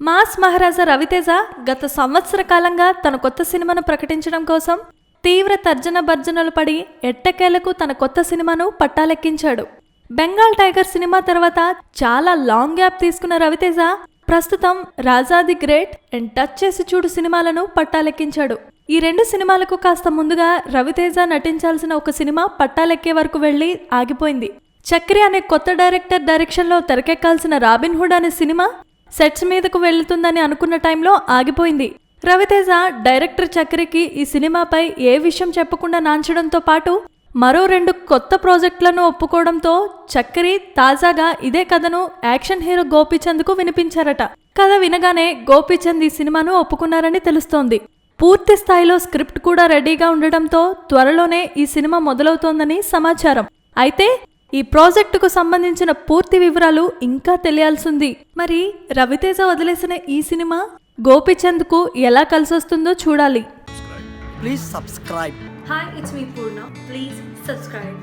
Mass మహారాజా రవితేజ గత సంవత్సర కాలంగా తన కొత్త సినిమాను ప్రకటించడం కోసం తీవ్ర తర్జన భర్జనలు పడి ఎట్టకేలకు తన కొత్త సినిమాను పట్టాలెక్కించాడు. బెంగాల్ టైగర్ సినిమా తర్వాత చాలా లాంగ్ గ్యాప్ తీసుకున్న రవితేజ ప్రస్తుతం రాజా ది గ్రేట్ అండ్ టచ్ చేసి చూడు సినిమాలను పట్టాలెక్కించాడు. ఈ రెండు సినిమాలకు కాస్త ముందుగా రవితేజ నటించాల్సిన ఒక సినిమా పట్టాలెక్కే వరకు వెళ్లి ఆగిపోయింది. చక్రి అనే కొత్త డైరెక్టర్ డైరెక్షన్లో తెరకెక్కాల్సిన రాబిన్ హుడ్ అనే సినిమా సెట్స్ మీదకు వెళ్తుందని అనుకున్న టైంలో ఆగిపోయింది. రవితేజ డైరెక్టర్ చక్రికి ఈ సినిమాపై ఏ విషయం చెప్పకుండా నాంచడంతో పాటు మరో 2 కొత్త ప్రాజెక్టులను ఒప్పుకోవడంతో చక్రి తాజాగా ఇదే కథను యాక్షన్ హీరో గోపీచంద్కు వినిపించారట. కథ వినగానే గోపీచంద్ ఈ సినిమాను ఒప్పుకున్నారని తెలుస్తోంది. పూర్తి స్థాయిలో స్క్రిప్ట్ కూడా రెడీగా ఉండడంతో త్వరలోనే ఈ సినిమా మొదలవుతోందని సమాచారం. అయితే ఈ ప్రాజెక్టుకు సంబంధించిన పూర్తి వివరాలు ఇంకా తెలియాల్సింది. మరి రవితేజ వదిలేసిన ఈ సినిమా గోపీచంద్కు ఎలా కలిసొస్తుందో చూడాలి. Please subscribe. Hi, it's me Purna. Please subscribe.